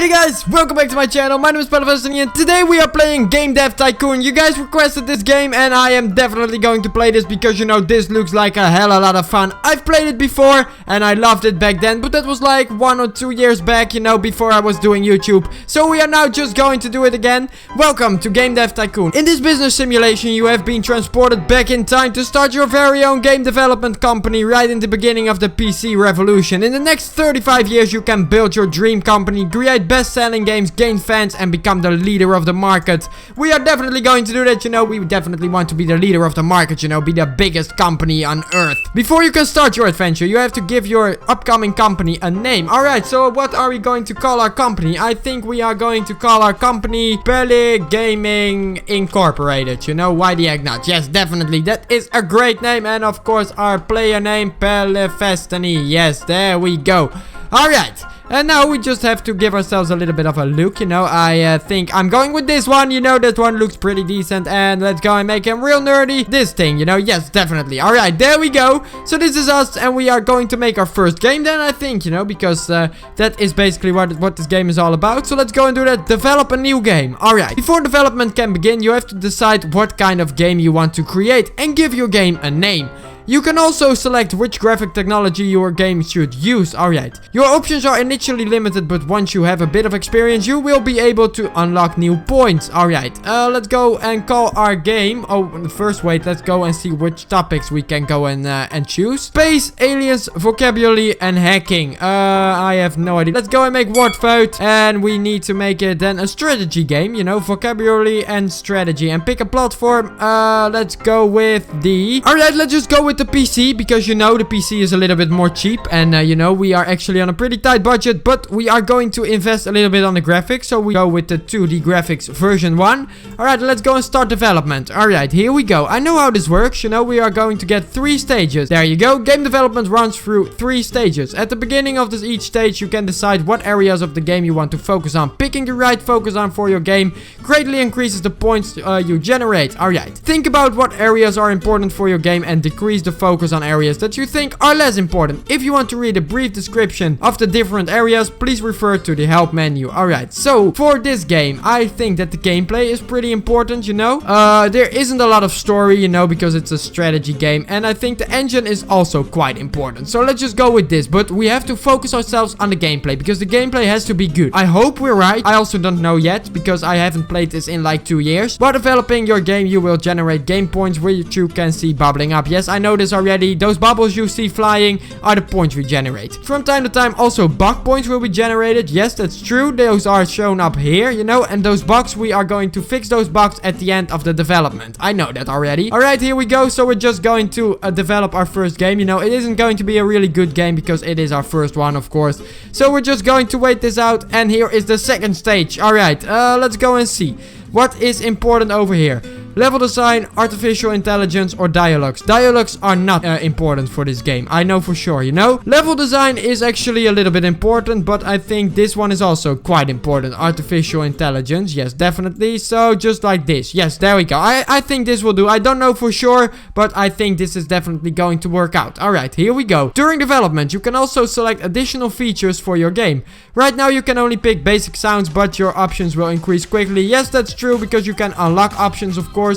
Hey guys, welcome back to my channel. My name is PeliFastiny and today we are playing Game Dev Tycoon. You guys requested this game and I am definitely going to play this because you know this looks like a hell of a lot of fun. I've played it before and I loved it back then, but that was like 1 or 2 years back, you know, before I was doing YouTube. So we are now just going to do it again. Welcome to Game Dev Tycoon. In this business simulation you have been transported back in time to start your very own game development company right in the beginning of the PC revolution. In the next 35 years you can build your dream company, create best-selling games, gain fans and become the leader of the market. We are definitely going to do that, you know. We definitely want to be the leader of the market, you know, be the biggest company on earth. Before you can start your adventure, you have to give your upcoming company a name. Alright, so what are we going to call our company? I think we are going to call our company Peli Gaming Incorporated. You know, why the heck not? Yes, definitely. That is a great name. And of course, our player name, PeliFastiny. Yes, there we go. Alright, and now we just have to give ourselves a little bit of a look, you know. I think I'm going with this one, you know, that one looks pretty decent. And let's go and make him real nerdy. This thing, you know, yes, definitely. Alright, there we go. So this is us, and we are going to make our first game then, I think, you know, because that is basically what this game is all about. So let's go and do that. Develop a new game. Alright, before development can begin, you have to decide what kind of game you want to create and give your game a name. You can also select which graphic technology your game should use. Alright. Your options are initially limited, but once you have a bit of experience, you will be able to unlock new points. Alright. Let's go and call our game. Oh, first wait, let's go and see which topics we can go and choose. Space, aliens, vocabulary, and hacking. I have no idea. Let's go and make word vote. And we need to make it then a strategy game, you know, vocabulary and strategy. And pick a platform. Let's go with the... Alright, let's just go with the PC, because you know the PC is a little bit more cheap, and you know we are actually on a pretty tight budget, but we are going to invest a little bit on the graphics, so we go with the 2D graphics version 1. Alright, let's go and start development. Alright, here we go. I know how this works, you know. We are going to get 3 stages. There you go. Game development runs through 3 stages. At the beginning of each stage you can decide what areas of the game you want to focus on. Picking the right focus on for your game greatly increases the points you generate. Alright, think about what areas are important for your game and decrease the focus on areas that you think are less important. If you want to read a brief description of the different areas, please refer to the help menu. Alright, so for this game, I think that the gameplay is pretty important, you know. There isn't a lot of story, you know, because it's a strategy game, and I think the engine is also quite important. So let's just go with this, but we have to focus ourselves on the gameplay, because the gameplay has to be good. I hope we're right. I also don't know yet, because I haven't played this in like 2 years. While developing your game, you will generate game points which you can see bubbling up. Yes, I know this already. Those bubbles you see flying are the points we generate. From time to time also bug points will be generated. Yes, that's true. Those are shown up here, you know, and those bugs, we are going to fix those bugs at the end of the development. I know that already. Alright, here we go. So we're just going to develop our first game, you know. It isn't going to be a really good game because it is our first one, of course. So we're just going to wait this out, and here is the second stage. Alright, let's go and see what is important over here. Level design, artificial intelligence, or dialogues. Dialogues are not important for this game. I know for sure, you know. Level design is actually a little bit important, but I think this one is also quite important. Artificial intelligence, yes, definitely. So just like this. Yes, there we go. I think this will do. I don't know for sure, but I think this is definitely going to work out. Alright, here we go. During development, you can also select additional features for your game. Right now, you can only pick basic sounds, but your options will increase quickly. Yes, that's true, because you can unlock options, of course.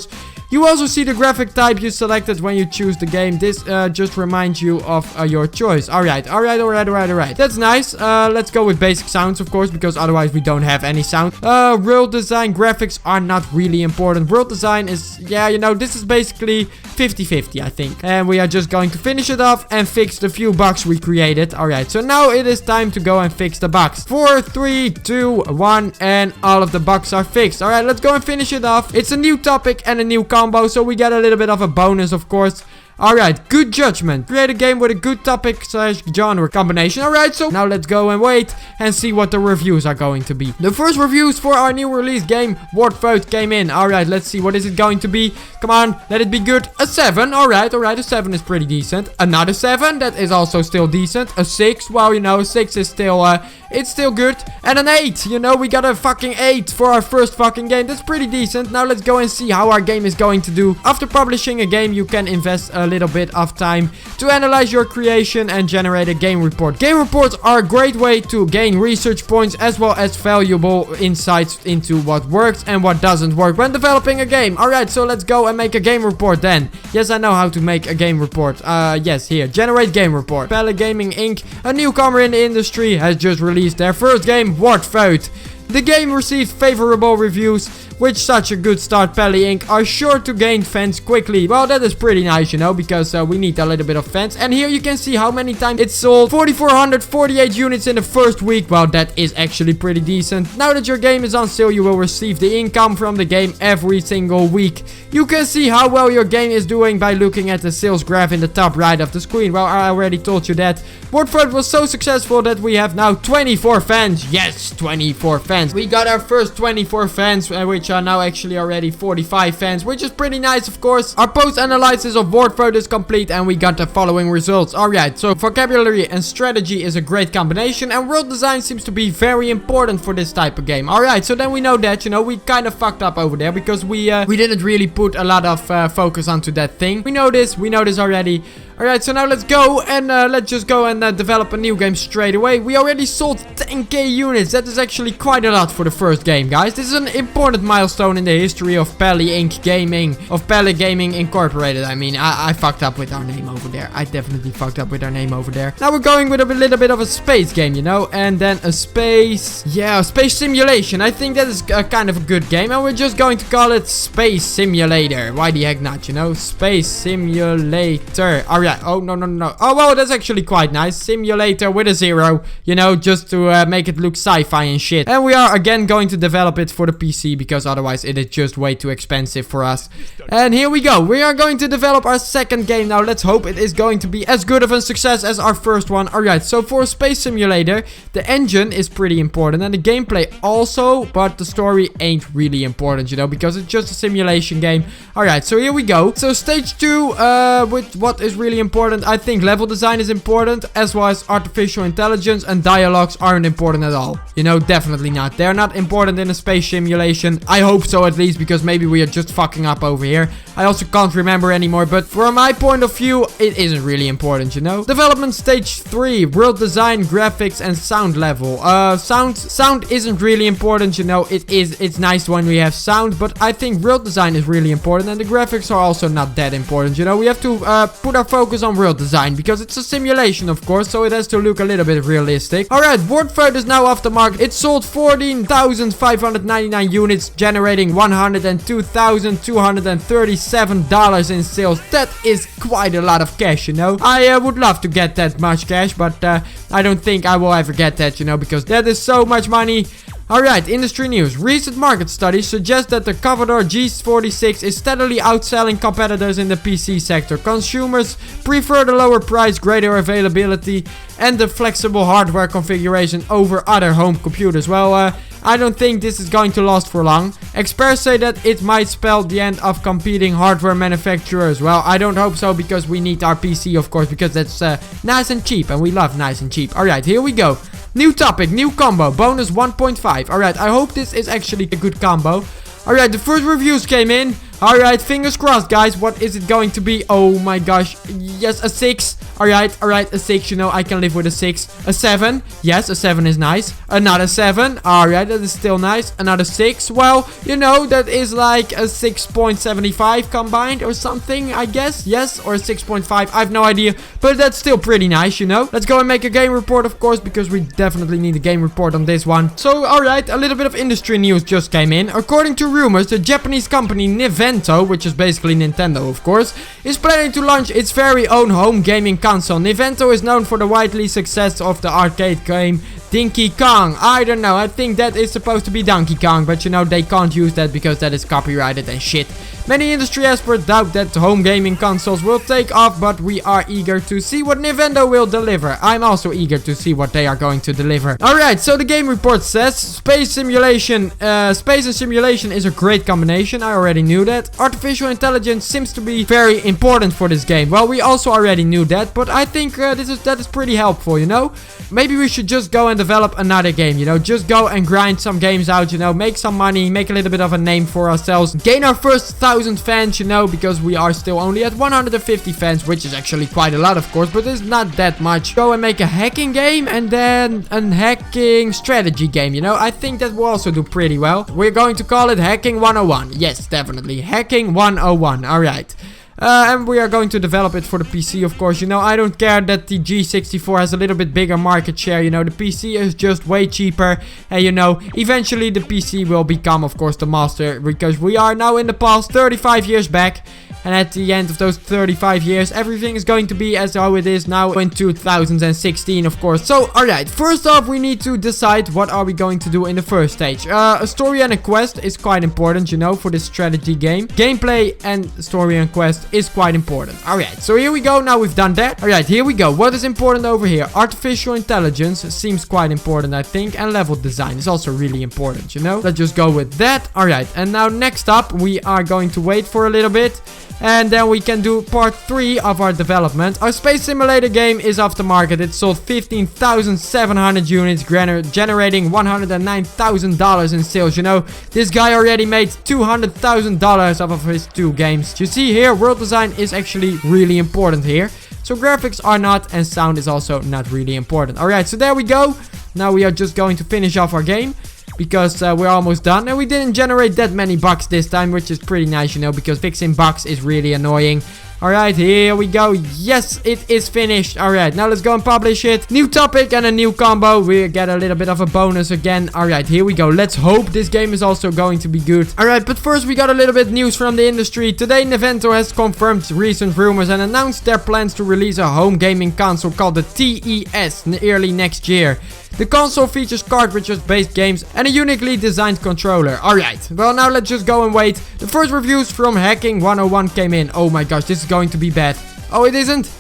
You also see the graphic type you selected when you choose the game. This just reminds you of your choice. Alright. That's nice. Let's go with basic sounds, of course, because otherwise we don't have any sound. World design, graphics are not really important. World design is, yeah, you know, this is basically 50-50, I think. And we are just going to finish it off and fix the few bugs we created. Alright, so now it is time to go and fix the bugs. 4, 3, 2, 1, and all of the bugs are fixed. Alright, let's go and finish it off. It's a new topic and a new combo, so we get a little bit of a bonus, of course. Alright, good judgment. Create a game with a good topic / genre combination. Alright, so now let's go and wait and see what the reviews are going to be. The first reviews for our new release game, Word Vote, came in. Alright, let's see. What is it going to be? Come on, let it be good. A 7. Alright, a 7 is pretty decent. Another 7, that is also still decent. A 6, well, you know, 6 is still, it's still good. And an 8, you know, we got a fucking 8 for our first fucking game. That's pretty decent. Now let's go and see how our game is going to do. After publishing a game, you can invest a little bit of time to analyze your creation and generate a game report. Game reports are a great way to gain research points as well as valuable insights into what works and what doesn't work when developing a game. Alright, so let's go and make a game report then. Yes, I know how to make a game report. Yes, here. Generate game report. Peli Gaming Inc., a newcomer in the industry, has just released their first game, Wartvote. The game received favorable reviews, with such a good start. Peli Inc. are sure to gain fans quickly. Well, that is pretty nice, you know, because we need a little bit of fans. And here you can see how many times it sold. 4,448 units in the first week. Well, that is actually pretty decent. Now that your game is on sale, you will receive the income from the game every single week. You can see how well your game is doing by looking at the sales graph in the top right of the screen. Well, I already told you that. Wartvote was so successful that we have now 24 fans. Yes, 24 fans. We got our first 24 fans, which are now actually already 45 fans, which is pretty nice, of course. Our post analysis of Wartvote is complete and we got the following results. Alright, so vocabulary and strategy is a great combination and world design seems to be very important for this type of game. Alright, so then we know that, you know, we kind of fucked up over there because we didn't really put a lot of focus onto that thing. We know this already. Alright, so now let's go and let's just go and develop a new game straight away. We already sold 10k units. That is actually quite a lot for the first game, guys. This is an important milestone in the history of Peli Inc. Gaming, of Peli Gaming Incorporated. I mean, I fucked up with our name over there. I definitely fucked up with our name over there. Now we're going with a little bit of a space game, you know, and then a space, yeah, space simulation. I think that is kind of a good game, and we're just going to call it Space Simulator. Why the heck not, you know? Space Simulator. Alright. Oh, no. Oh, well, that's actually quite nice. Simulator with a 0, you know, just to make it look sci-fi and shit. And we are again going to develop it for the PC because otherwise it is just way too expensive for us. And here we go. We are going to develop our second game now. Let's hope it is going to be as good of a success as our first one. Alright, so for Space Simulator, the engine is pretty important and the gameplay also, but the story ain't really important, you know, because it's just a simulation game. Alright, so here we go. So stage 2, with what is really important, I think level design is important, as well as artificial intelligence, and dialogues aren't important at all. You know, definitely not. They're not important in a space simulation. I hope so, at least, because maybe we are just fucking up over here. I also can't remember anymore, but from my point of view, it isn't really important, you know. Development stage 3, world design, graphics, and sound level. Sound isn't really important, you know. It's nice when we have sound, but I think world design is really important, and the graphics are also not that important, you know. We have to put our focus on world design because it's a simulation, of course, so it has to look a little bit realistic. Alright, Wartvote is now off the market. It sold 14,599 units, generating $102,237 in sales. That is quite a lot of cash, you know. I would love to get that much cash, but I don't think I will ever get that, you know, because that is so much money. Alright, industry news. Recent market studies suggest that the Commodore G46 is steadily outselling competitors in the PC sector. Consumers prefer the lower price, greater availability, and the flexible hardware configuration over other home computers. Well, I don't think this is going to last for long. Experts say that it might spell the end of competing hardware manufacturers. Well, I don't hope so, because we need our PC, of course, because that's nice and cheap, and we love nice and cheap. Alright, here we go. New topic, new combo, bonus 1.5. Alright, I hope this is actually a good combo. Alright, the first reviews came in. Alright, fingers crossed, guys. What is it going to be? Oh my gosh. Yes, a 6. Alright, a 6, you know, I can live with a 6. A 7. Yes, a 7 is nice. Another 7. Alright, that is still nice. Another 6. Well, you know, that is like a 6.75 combined or something, I guess. Yes, or a 6.5. I have no idea. But that's still pretty nice, you know. Let's go and make a game report, of course, because we definitely need a game report on this one. So, alright, a little bit of industry news just came in. According to rumors, the Japanese company Nivento, which is basically Nintendo, of course, is planning to launch its very own home gaming console. Nivento is known for the widely success of the arcade game Donkey Kong. I don't know, I think that is supposed to be Donkey Kong, but you know, they can't use that because that is copyrighted and shit. Many industry experts doubt that home gaming consoles will take off, but we are eager to see what Nintendo will deliver. I'm also eager to see what they are going to deliver. Alright, so the game report says space simulation, space and simulation is a great combination. I already knew that. Artificial intelligence seems to be very important for this game. Well, we also already knew that, but I think that is pretty helpful, you know. Maybe we should just go and develop another game, you know. Just go and grind some games out, you know. Make some money, make a little bit of a name for ourselves. Gain our first 1,000 fans, you know, because we are still only at 150 fans, which is actually quite a lot, of course, but it's not that much. Go and make a hacking game and then a hacking strategy game, you know. I think that will also do pretty well. We're going to call it Hacking 101. Yes, definitely. Hacking 101. Alright. And we are going to develop it for the PC, of course. You know, I don't care that the G64 has a little bit bigger market share. You know, the PC is just way cheaper. And, you know, eventually the PC will become, of course, the master. Because we are now in the past 35 years back. And at the end of those 35 years, everything is going to be as how it is now in 2016, of course. So, alright, first off, we need to decide what are we going to do in the first stage. A story and a quest is quite important, you know, for this strategy game. Gameplay and story and quest is quite important. Alright, so here we go. Now we've done that. Alright, here we go. What is important over here? Artificial intelligence seems quite important, I think. And level design is also really important, you know. Let's just go with that. Alright, and now next up, we are going to wait for a little bit. And then we can do part 3 of our development. Our space simulator game is off the market. It sold 15,700 units, generating $109,000 in sales. You know, this guy already made $200,000 off of his 2 games. You see here, world design is actually really important here. So graphics are not, and sound is also not really important. Alright, so there we go. Now we are just going to finish off our game. Because we're almost done. And we didn't generate that many bugs this time, which is pretty nice, you know, because fixing bugs is really annoying. Alright, here we go. Yes, it is finished. Alright, now let's go and publish it. New topic and a new combo. We get a little bit of a bonus again. Alright, here we go. Let's hope this game is also going to be good. Alright, but first we got a little bit news from the industry. Today, Nintendo has confirmed recent rumors and announced their plans to release a home gaming console called the TES early next year. The console features cartridges-based games and a uniquely designed controller. Alright, well now let's just go and wait. The first reviews from Hacking 101 came in. Oh my gosh, this is going to be bad. Oh, it isn't?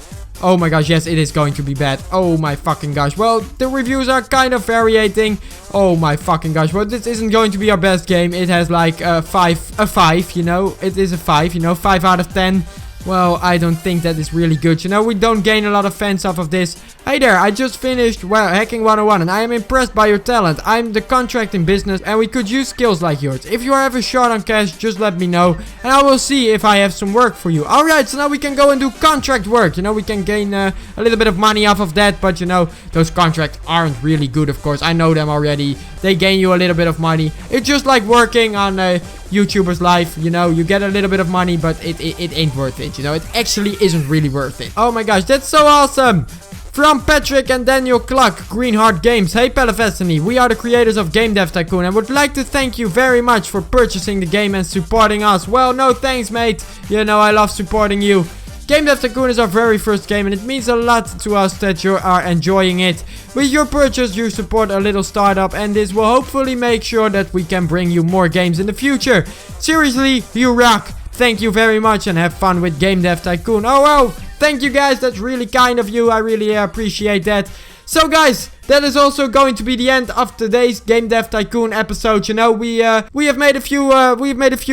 Oh my gosh, yes, it is going to be bad. Oh my fucking gosh. Well, the reviews are kind of varying. Oh my fucking gosh. Well, this isn't going to be our best game. It has like a 5, you know. It is a 5, you know, 5 out of 10. Well, I don't think that is really good. You know, we don't gain a lot of fans off of this. Hey there, I just finished, well, Hacking 101 and I am impressed by your talent. I'm the contracting business and we could use skills like yours. If you are ever short on cash, just let me know and I will see if I have some work for you. Alright, so now we can go and do contract work. You know, we can gain a little bit of money off of that, but you know, those contracts aren't really good, of course. I know them already. They gain you a little bit of money. It's just like working on a YouTuber's life, you know, you get a little bit of money, but it ain't worth it, you know, it actually isn't really worth it. Oh my gosh, that's so awesome! From Patrick and Daniel Cluck, Green Heart Games. Hey PeliFastiny, we are the creators of Game Dev Tycoon and would like to thank you very much for purchasing the game and supporting us. Well, no thanks, mate. You know, I love supporting you. Game Dev Tycoon is our very first game and it means a lot to us that you are enjoying it. With your purchase, you support a little startup and this will hopefully make sure that we can bring you more games in the future. Seriously, you rock. Thank you very much and have fun with Game Dev Tycoon. Oh, wow. Thank you guys. That's really kind of you. I really appreciate that. So guys, that is also going to be the end of today's Game Dev Tycoon episode. You know, we have made a few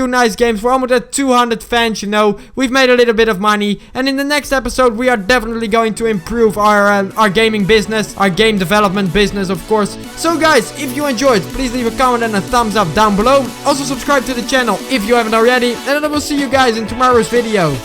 nice games. We're almost at 200 fans, you know. We've made a little bit of money. And in the next episode, we are definitely going to improve our gaming business, our game development business, of course. So guys, if you enjoyed, please leave a comment and a thumbs up down below. Also subscribe to the channel if you haven't already. And I will see you guys in tomorrow's video.